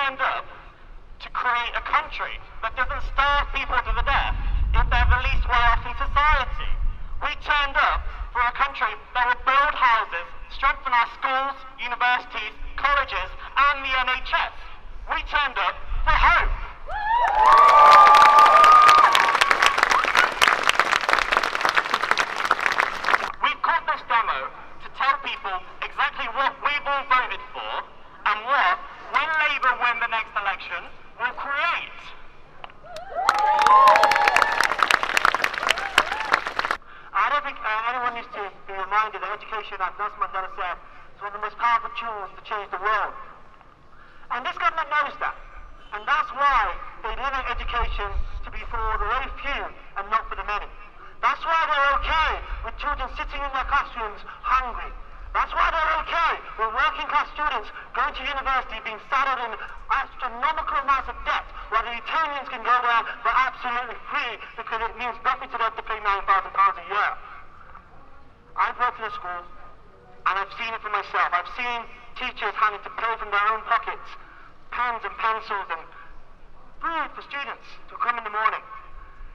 turned up to create a country that doesn't starve people to the death if they're the least well-off in society. We turned up for a country that will build houses, strengthen our schools, universities, colleges, and the NHS. We turned up for hope. We've called this demo to tell people exactly what we've all voted for and what, when Labour win the next election, will create. I don't think anyone needs to be reminded that education, as Nelson Mandela said, is one of the most powerful tools to change the world. And this government knows that. And that's why they limit education to be for the very few and not for the many. That's why they're okay with children sitting in their classrooms hungry. That's why they're okay with working class students going to university being saddled in astronomical amounts of debt, while the Italians can go there for absolutely free because it means nothing to them to pay £9,000 a year. I've worked in a school and I've seen it for myself. I've seen teachers having to pay from their own pockets pens and pencils and food for students to come in the morning.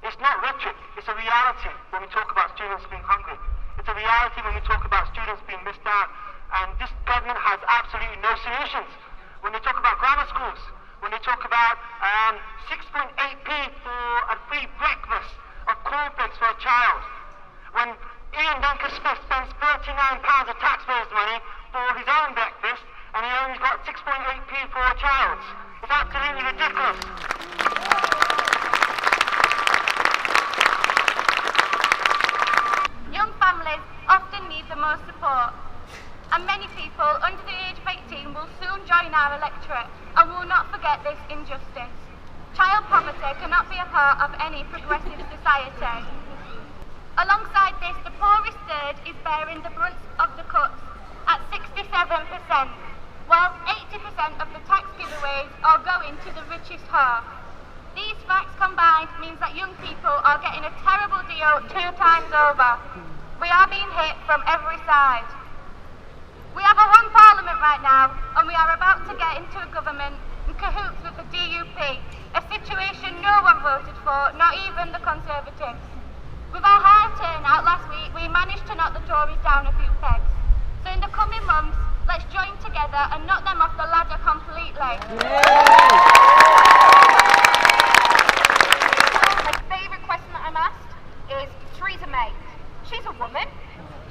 It's not rhetoric, it's a reality when we talk about students being hungry. It's a reality when we talk about students being missed out. And this government has absolutely no solutions. When they talk about grammar schools, when they talk about 6.8p for a free breakfast of cornflakes for a child, when Ian Duncan-Smith spends £39 of taxpayers' money for his own breakfast and he only got 6.8p for a child. It's absolutely ridiculous. Young families often need the most support, and many people under the age of 18 will soon join our electorate and will not forget this injustice. Child poverty cannot be a part of any progressive society. Alongside this, the poorest third is bearing the brunt of the cuts at 67%, while 80% of the tax giveaways are going to the richest half. These facts combined means that young people are getting a terrible deal 2 times over. We are being hit from every side. We have a hung parliament right now, and we are about to get into a government in cahoots with the DUP, a situation no one voted for, not even the Conservatives. With our high turnout last week, we managed to knock the Tories down a few pegs. So in the coming months, let's join together and knock them off the ladder completely. My favourite question that I'm asked is Theresa May. She's a woman.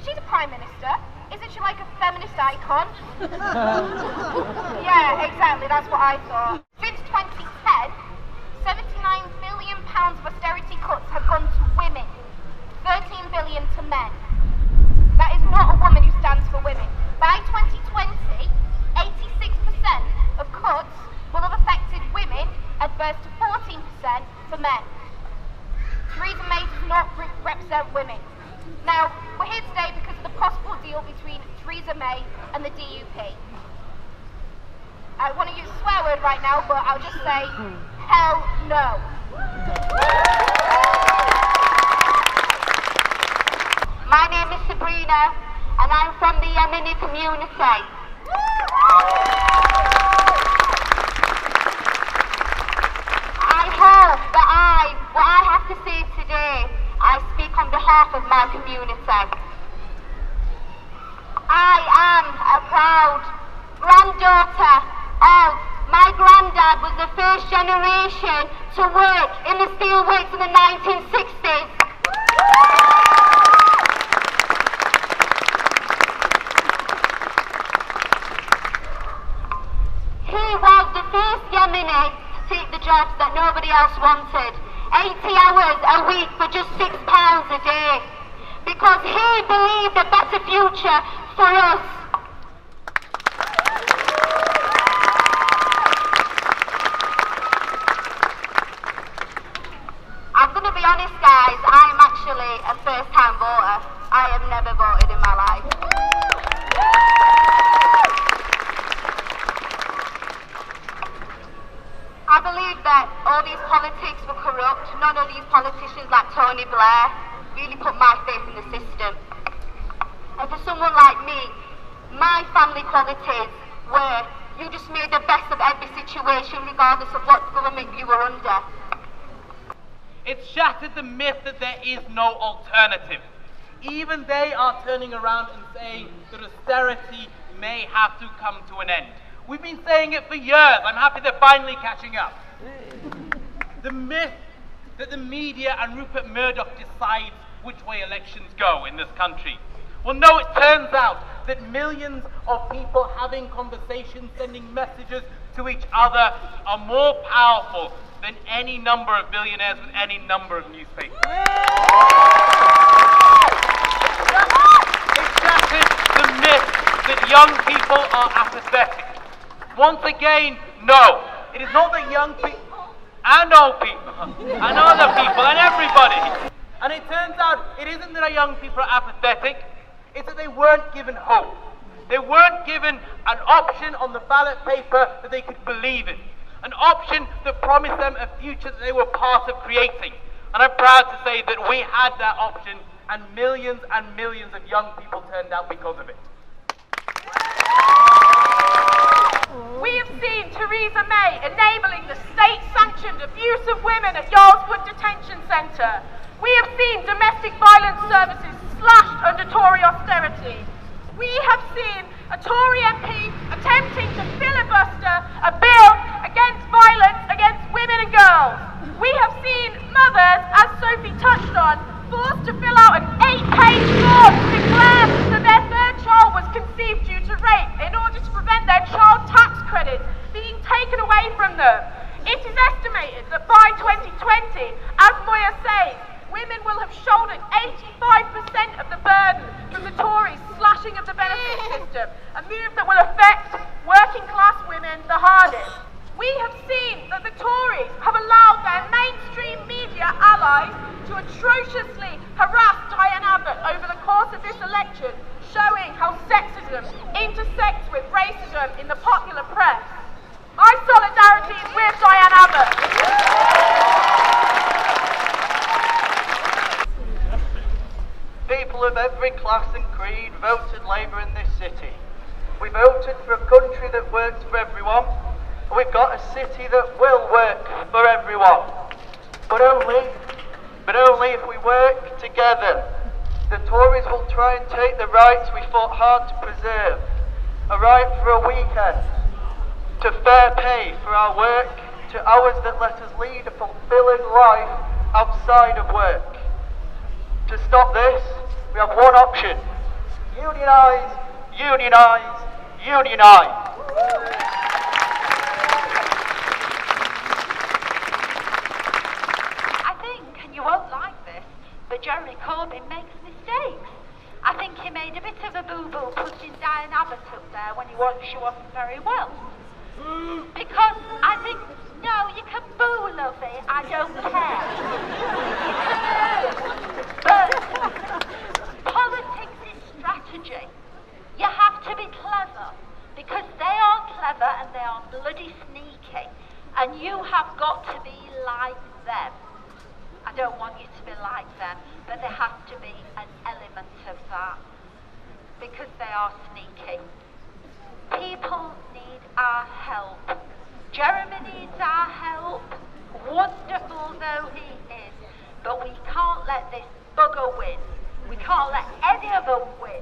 She's a Prime Minister. Isn't she like a feminist icon? Yeah, exactly. That's what I thought. Since 2010, £79 billion of austerity cuts have gone to women. 13 billion to men. That is not a woman who stands for women. By 2020, 86% of cuts will have affected women adverse to 14% for men. Theresa May does not represent women. Now, we're here today because of the possible deal between Theresa May and the DUP. I want to use a swear word right now, but I'll just say, hell no. My name is Sabrina, and I'm from the Yemeni community. I hope that what I have to say today, I speak on behalf of my community. I am a proud granddaughter of my granddad was the first generation to work in the steelworks in the 1960s. He was the first Yemeni to take the jobs that nobody else wanted. 80 hours a week for just £6 a day. Because he believed a better future for us. I'm going to be honest, guys, I am actually a first-time voter. I have never voted in my life. I believe that all these politics were corrupt. None of these politicians like Tony Blair really put my faith in the system. And for someone like me, my family qualities were You just made the best of every situation, regardless of what government you were under. It's shattered the myth that there is no alternative. Even they are turning around and saying that austerity may have to come to an end. We've been saying it for years. I'm happy they're finally catching up. The myth that the media and Rupert Murdoch decides which way elections go in this country. Well, no, it turns out that millions of people having conversations, sending messages to each other are more powerful than any number of billionaires with any number of newspapers. It shattered the myth that young people are apathetic. Once again, no. It is not that young people and old people and other people and everybody. And it turns out it isn't that our young people are apathetic, it's that they weren't given hope. They weren't given an option on the ballot paper that they could believe in. An option that promised them a future that they were part of creating. And I'm proud to say that we had that option, and millions of young people turned out because of it. We have seen Theresa May enabling the state-sanctioned abuse of women at Yarlswood Detention Centre. We have seen domestic violence services slashed under Tory austerity. We have seen a Tory MP attempting to filibuster a bill against violence against women and girls. We have seen mothers, as Sophie touched on, forced to fill out an 8-page form to declare that their third child was conceived due to rape in order to prevent their child tax credits being taken away from them. It is estimated that by 2020, as Moya says, women will have shouldered 85% of the burden from the Tories' slashing of the benefit system, a move that will affect working-class women the hardest. We have seen that the Tories have allowed their mainstream media allies to atrociously harass Diane Abbott over the course of this election, showing how sexism intersects with racism in the popular press. My solidarity is with Diane Abbott. People of every class and creed voted Labour in this city. We voted for a country that works for everyone. We've got a city that will work for everyone. But only if we work together. The Tories will try and take the rights we fought hard to preserve. A right for a weekend, to fair pay for our work, to hours that let us lead a fulfilling life outside of work. To stop this, we have one option. Unionise, unionise, unionise. I think, and you won't like this, but Jeremy Corbyn makes mistakes. I think he made a bit of a boo-boo putting Diane Abbott up there when she wasn't very well. Because I think, no, you can boo, lovey, I don't care. But politics is strategy. You have to be clever, because they are clever and they are bloody sneaky. And you have got to be like them. I don't want you to be like them, but there has to be an element of that, because they are sneaky. People need our help. Jeremy needs our help, wonderful though he is, but we can't let this bugger win. We can't let any of them win,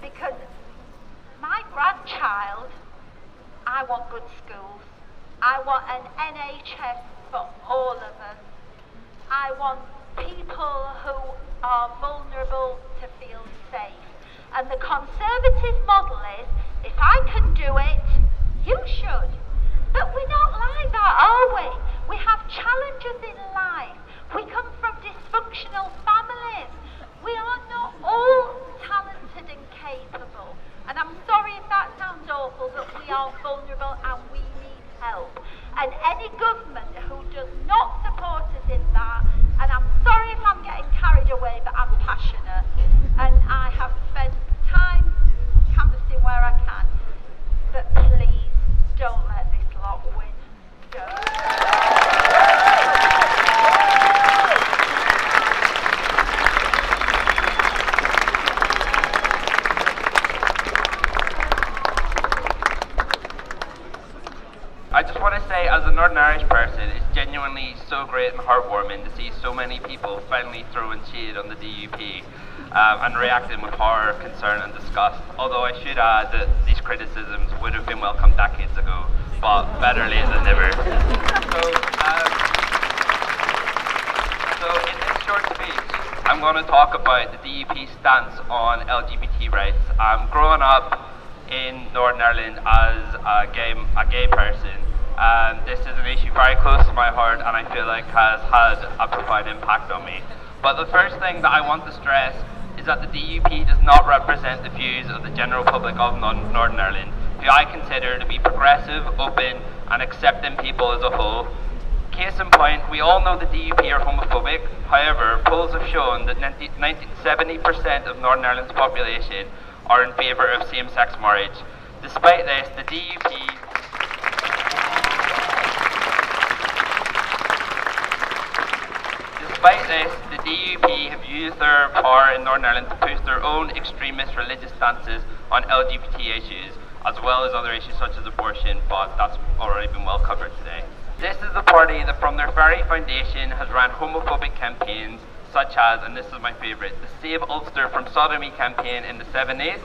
because my grandchild, I want good schools. I want an NHS for all of us. I want people who are vulnerable to feel safe. And the Conservative model is, if I can do it, you should. But we're not like that, are we? We have challenges in life. We come from dysfunctional families. We are not all talented and capable. And I'm sorry if that sounds awful, but we are vulnerable and we need help. And any government who does not support us in that, and I'm sorry if I'm getting carried away, but I'm passionate, and I have spent time canvassing where I can, but please don't let this lot win. Northern Irish person, it's genuinely so great and heartwarming to see so many people finally throwing shade on the DUP and reacting with horror, concern and disgust. Although I should add that these criticisms would have been welcome decades ago, but better late than never. So in this short speech, I'm going to talk about the DUP stance on LGBT rights. Growing up in Northern Ireland as a gay person, this is an issue very close to my heart and I feel like has had a profound impact on me. But the first thing that I want to stress is that the DUP does not represent the views of the general public of Northern Ireland, who I consider to be progressive, open and accepting people as a whole. Case in point, we all know the DUP are homophobic. However, polls have shown that 70% of Northern Ireland's population are in favour of same-sex marriage. Despite this, the DUP have used their power in Northern Ireland to push their own extremist religious stances on LGBT issues, as well as other issues such as abortion, but that's already been well covered today. This is the party that from their very foundation has ran homophobic campaigns such as, and this is my favourite, the Save Ulster from Sodomy campaign in the 70s.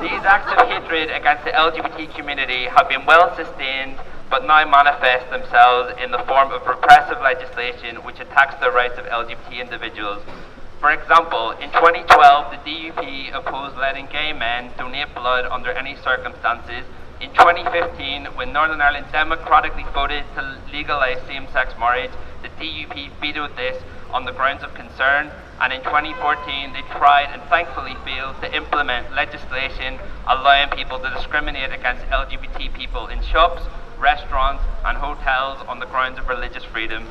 These acts of hatred against the LGBT community have been well sustained, but now manifest themselves in the form of repressive legislation which attacks the rights of LGBT individuals. For example, in 2012, the DUP opposed letting gay men donate blood under any circumstances. In 2015, when Northern Ireland democratically voted to legalise same-sex marriage, the DUP vetoed this on the grounds of concern, and in 2014 they tried and thankfully failed to implement legislation allowing people to discriminate against LGBT people in shops, restaurants and hotels on the grounds of religious freedom.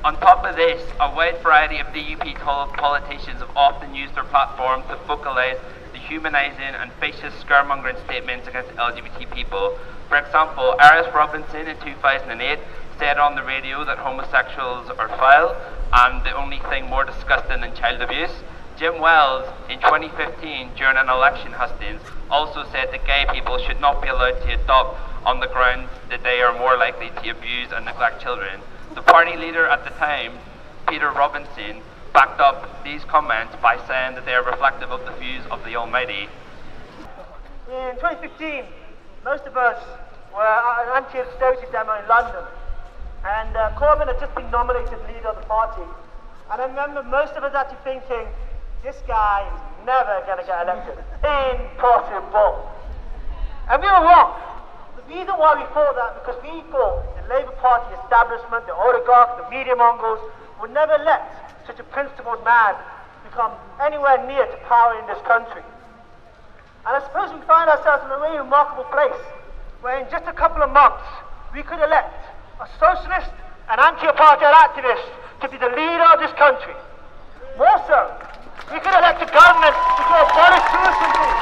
On top of this, a wide variety of DUP politicians have often used their platform to focalise the humanising and fascist scaremongering statements against LGBT people. For example, Aris Robinson in 2008 said on the radio that homosexuals are vile and the only thing more disgusting than child abuse. Jim Wells in 2015 during an election hustings also said that gay people should not be allowed to adopt on the grounds that they are more likely to abuse and neglect children. The party leader at the time, Peter Robinson, backed up these comments by saying that they are reflective of the views of the Almighty. In 2015, most of us were at an anti-austerity demo in London, and Corbyn had just been nominated leader of the party. And I remember most of us actually thinking, this guy is never going to get elected. Impossible. And we were wrong. The reason why we thought that, because we thought the Labour Party establishment, the oligarchs, the media mongrels, would never let such a principled man become anywhere near to power in this country. And I suppose we find ourselves in a really remarkable place, where in just a couple of months, we could elect a socialist and anti-apartheid activist to be the leader of this country. More so, we could elect a government which will abolish tuition fees,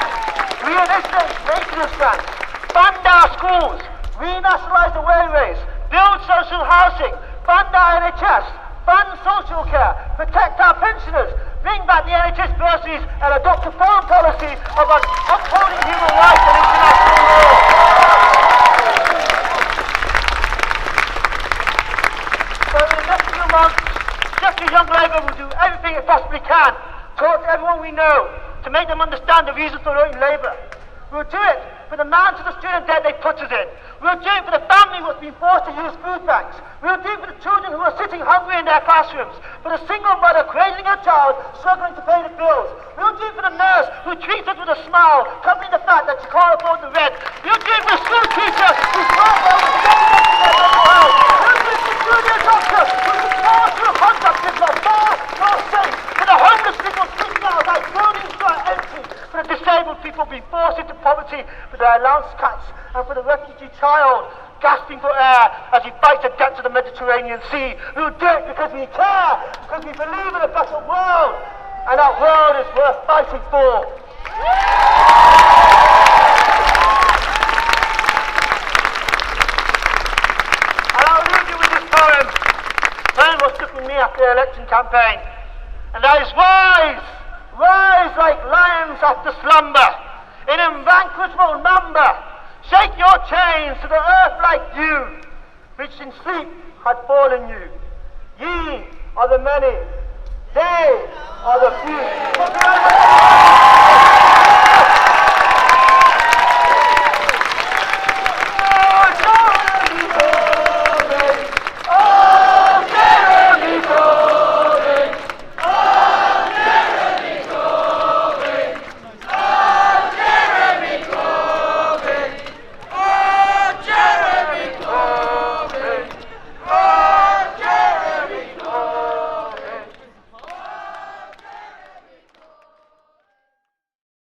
reinitiate maintenance grants, fund our schools, renationalise the railways, build social housing, fund our NHS, fund social care, protect our pensioners, bring back the NHS bursaries and adopt a foreign policy of upholding human rights and international law. So in the next few months, just as Young Labour will do everything it possibly can, talk to everyone we know, to make them understand the reasons for voting Labour. We'll do it for the man to the student debt they put us in. We'll do it for the family who's been forced to use food banks. We'll do it for the children who are sitting hungry in their classrooms. For the single mother cradling her child, struggling to pay the bills. We'll do it for the nurse who treats us with a smile, covering the fact that she can't afford the rent. We'll do it for the school teacher who's heartbroken to get to their mental health. We'll do it for the junior doctor who's forced to a contract with no more, no safe. For the homeless people sleeping outside buildings that are empty. For the disabled people being forced into poverty with their allowance cuts. And for the refugee child gasping for air as he fights the depths of the Mediterranean Sea. We'll do it because we care, because we believe in a better world, and that world is worth fighting for. And I'll leave you with this poem. Poem was stuck with me after the election campaign, and that is rise, rise like lions after slumber, in invanquishable number. Shake your chains to the earth like dew. which in sleep had fallen you. Ye are the many, they are the few.